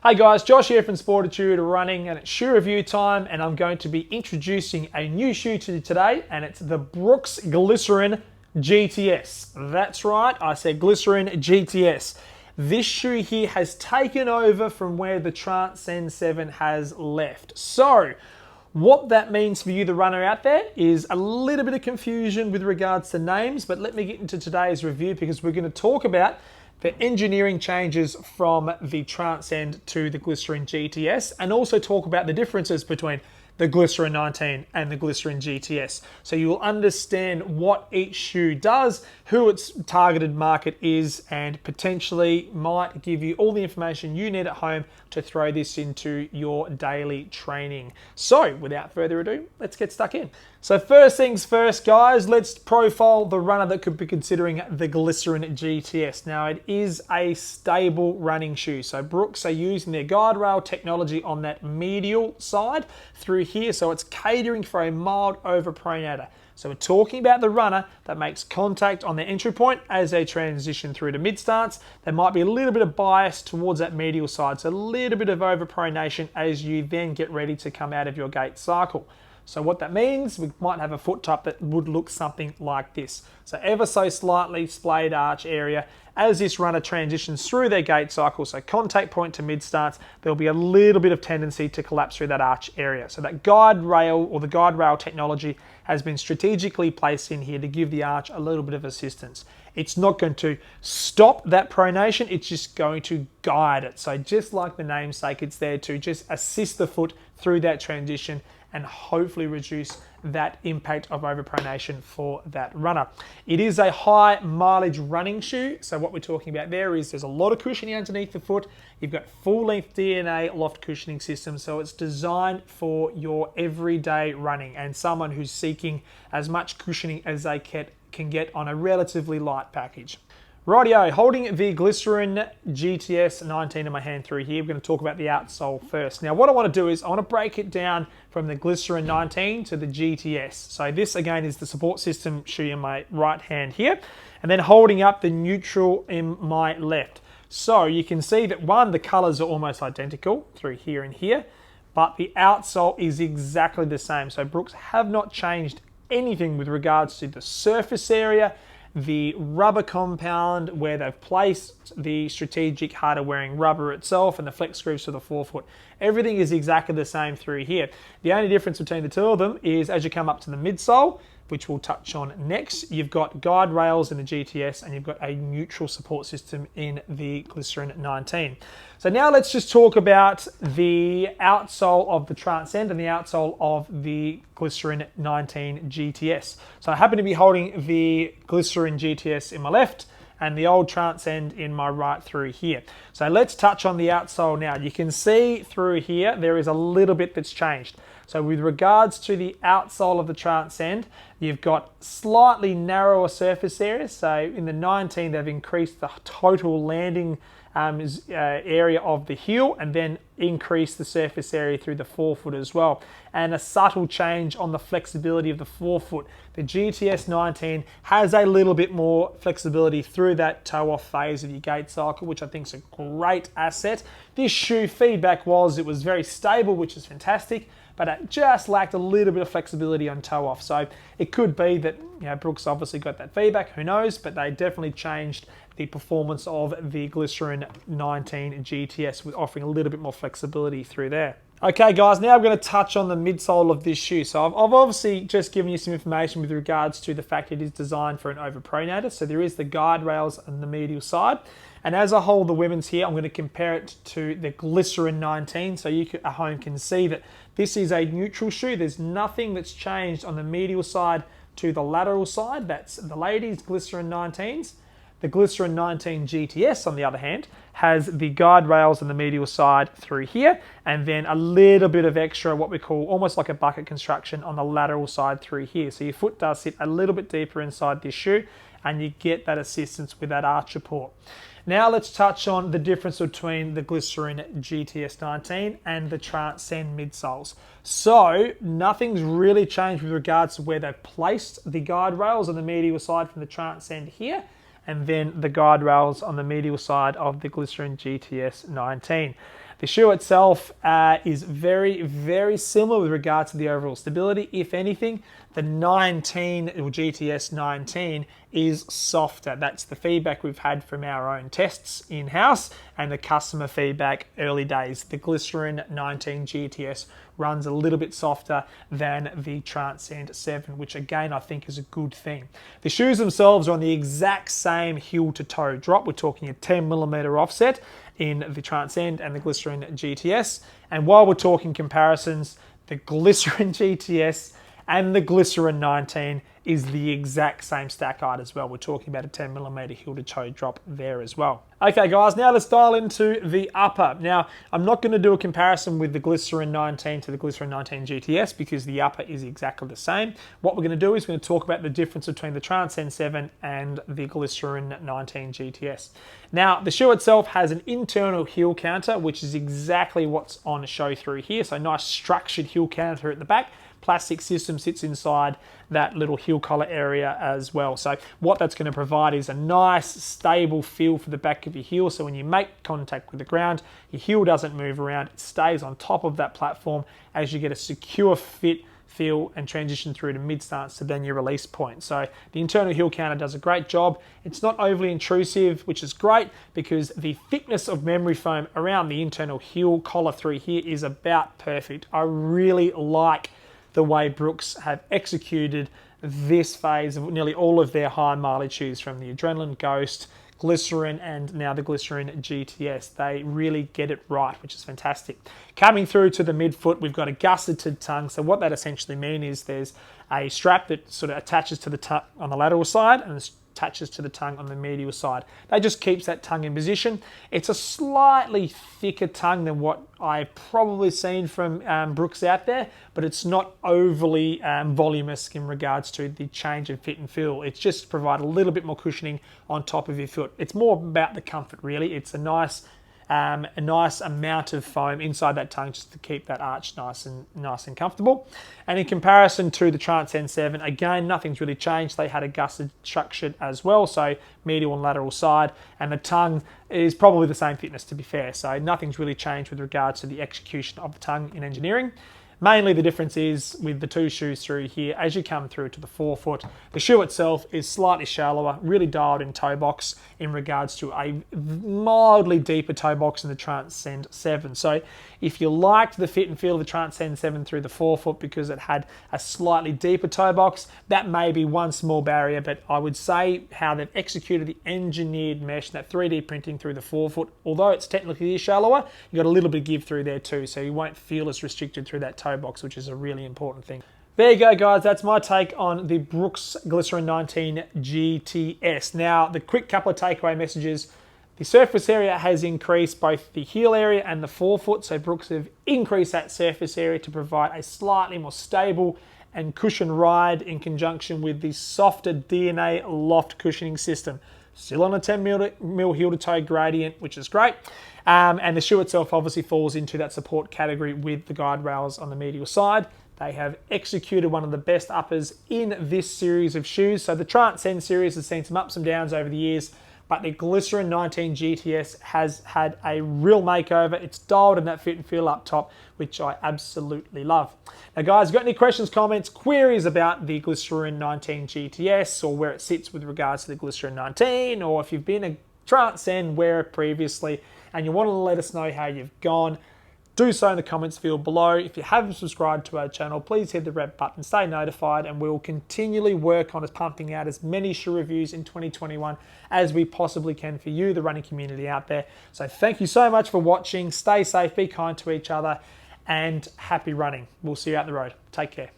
Hey guys, Josh here from Sportitude running, and it's shoe review time, and I'm going to be introducing a new shoe to you today, and it's the Brooks Glycerin GTS. That's right, I said Glycerin GTS. This shoe here has taken over from where the Transcend 7 has left. So, what that means for you, the runner out there, is a little bit of confusion with regards to names, but let me get into today's review because we're going to talk about the engineering changes from the Transcend to the Glycerin GTS, and also talk about the differences between the Glycerin 19 and the Glycerin GTS. So you will understand what each shoe does, who its targeted market is, and potentially might give you all the information you need at home to throw this into your daily training. So without further ado, let's get stuck in. So first things first, guys, let's profile the runner that could be considering the Glycerin GTS. Now, it is a stable running shoe. So Brooks are using their guide rail technology on that medial side through here. So it's catering for a mild overpronator. So we're talking about the runner that makes contact on the entry point as they transition through to mid stance. There might be a little bit of bias towards that medial side. So a little bit of overpronation as you then get ready to come out of your gait cycle. So what that means, we might have a foot type that would look something like this. So ever so slightly splayed arch area. As this runner transitions through their gait cycle, so contact point to mid stance, there'll be a little bit of tendency to collapse through that arch area. So that guide rail or the guide rail technology has been strategically placed in here to give the arch a little bit of assistance. It's not going to stop that pronation, it's just going to guide it. So just like the namesake, it's there to just assist the foot through that transition and hopefully reduce that impact of overpronation for that runner. It is a high mileage running shoe. So what we're talking about there is there's a lot of cushioning underneath the foot. You've got full length DNA loft cushioning system. So it's designed for your everyday running and someone who's seeking as much cushioning as they can get on a relatively light package. Rightio, holding the Glycerin GTS 19 in my hand through here, we're going to talk about the outsole first. Now what I want to do is I want to break it down from the Glycerin 19 to the GTS. So this again is the support system shoe in my right hand here, and then holding up the neutral in my left. So you can see that one, the colors are almost identical through here and here, but the outsole is exactly the same. So Brooks have not changed anything with regards to the surface area, the rubber compound where they've placed the strategic harder wearing rubber itself, and the flex grooves for the forefoot. Everything is exactly the same through here. The only difference between the two of them is as you come up to the midsole, which we'll touch on next, you've got guide rails in the GTS and you've got a neutral support system in the Glycerin 19. So now let's just talk about the outsole of the Transcend and the outsole of the Glycerin 19 GTS. So I happen to be holding the Glycerin GTS in my left and the old Transcend in my right through here. So let's touch on the outsole now. You can see through here there is a little bit that's changed. So with regards to the outsole of the Transcend, you've got slightly narrower surface area. So in the 19, they've increased the total landing area of the heel and then increased the surface area through the forefoot as well. And a subtle change on the flexibility of the forefoot. The GTS 19 has a little bit more flexibility through that toe-off phase of your gait cycle, which I think is a great asset. This shoe feedback was it was very stable, which is fantastic, but it just lacked a little bit of flexibility on toe off. So it could be that Brooks obviously got that feedback, who knows, but they definitely changed the performance of the Glycerin 19 GTS with offering a little bit more flexibility through there. Okay guys, now I'm going to touch on the midsole of this shoe. So I've obviously just given you some information with regards to the fact it is designed for an overpronator. So there is the guide rails on the medial side. And as I hold the women's here, I'm going to compare it to the Glycerin 19. So you at home can see that this is a neutral shoe. There's nothing that's changed on the medial side to the lateral side. That's the ladies' Glycerin 19s. The Glycerin 19 GTS, on the other hand, has the guide rails on the medial side through here, and then a little bit of extra, what we call almost like a bucket construction on the lateral side through here. So your foot does sit a little bit deeper inside this shoe, and you get that assistance with that arch support. Now let's touch on the difference between the Glycerin GTS 19 and the Transcend midsoles. So nothing's really changed with regards to where they've placed the guide rails on the medial side from the Transcend here, and then the guide rails on the medial side of the Glycerin GTS 19. The shoe itself is very, very similar with regards to the overall stability. If anything, the 19 or GTS 19 is softer. That's the feedback we've had from our own tests in-house and the customer feedback early days. The Glycerin 19 GTS runs a little bit softer than the Transcend 7, which again I think is a good thing. The shoes themselves are on the exact same heel to toe drop. We're talking a 10mm offset in the Transcend and the Glycerin GTS. And while we're talking comparisons, the Glycerin GTS and the Glycerin 19 is the exact same stack height as well. We're talking about a 10mm heel to toe drop there as well. Okay guys, now let's dial into the upper. Now, I'm not going to do a comparison with the Glycerin 19 to the Glycerin 19 GTS because the upper is exactly the same. What we're going to do is we're going to talk about the difference between the Transcend 7 and the Glycerin 19 GTS. Now, the shoe itself has an internal heel counter, which is exactly what's on show through here. So nice structured heel counter at the back. Plastic system sits inside that little heel collar area as well. So what that's going to provide is a nice stable feel for the back of your heel. So when you make contact with the ground, your heel doesn't move around. It stays on top of that platform as you get a secure fit, feel, and transition through to mid stance to then your release point. So the internal heel counter does a great job. It's not overly intrusive, which is great because the thickness of memory foam around the internal heel collar through here is about perfect. I really like the way Brooks have executed this phase of nearly all of their high mileage shoes, from the Adrenaline Ghost, Glycerin, and now the Glycerin GTS. They really get it right, which is fantastic. Coming through to the midfoot, we've got a gusseted tongue. So what that essentially means is there's a strap that sort of attaches to the tongue on the lateral side and attaches to the tongue on the medial side. That just keeps that tongue in position. It's a slightly thicker tongue than what I've probably seen from Brooks out there, but it's not overly voluminous in regards to the change in fit and feel. It's just provide a little bit more cushioning on top of your foot. It's more about the comfort, really. It's a nice amount of foam inside that tongue just to keep that arch nice and comfortable. And in comparison to the Transcend 7, again, nothing's really changed. They had a gusset structured as well, so medial and lateral side, and the tongue is probably the same thickness, to be fair. So nothing's really changed with regards to the execution of the tongue in engineering. Mainly the difference is with the two shoes through here, as you come through to the forefoot, the shoe itself is slightly shallower, really dialed in toe box in regards to a mildly deeper toe box in the Transcend 7. So if you liked the fit and feel of the Transcend 7 through the forefoot because it had a slightly deeper toe box, that may be one small barrier, but I would say how they've executed the engineered mesh, that 3D printing through the forefoot, although it's technically shallower, you've got a little bit of give through there too, so you won't feel as restricted through that toe box, which is a really important thing. There you go, guys. That's my take on the Brooks Glycerin 19 GTS. Now, the quick couple of takeaway messages. The surface area has increased both the heel area and the forefoot, so Brooks have increased that surface area to provide a slightly more stable and cushioned ride in conjunction with the softer DNA loft cushioning system. Still on a 10mm heel to toe gradient, which is great. And the shoe itself obviously falls into that support category with the guide rails on the medial side. They have executed one of the best uppers in this series of shoes. So the Transcend series has seen some ups and downs over the years, but the Glycerin 19 GTS has had a real makeover. It's dialed in that fit and feel up top, which I absolutely love. Now guys, got any questions, comments, queries about the Glycerin 19 GTS or where it sits with regards to the Glycerin 19, or if you've been a Transcend wearer previously and you want to let us know how you've gone, do so in the comments field below. If you haven't subscribed to our channel, please hit the red button, stay notified, and we will continually work on pumping out as many shoe reviews in 2021 as we possibly can for you, the running community out there. So thank you so much for watching. Stay safe, be kind to each other, and happy running. We'll see you out the road. Take care.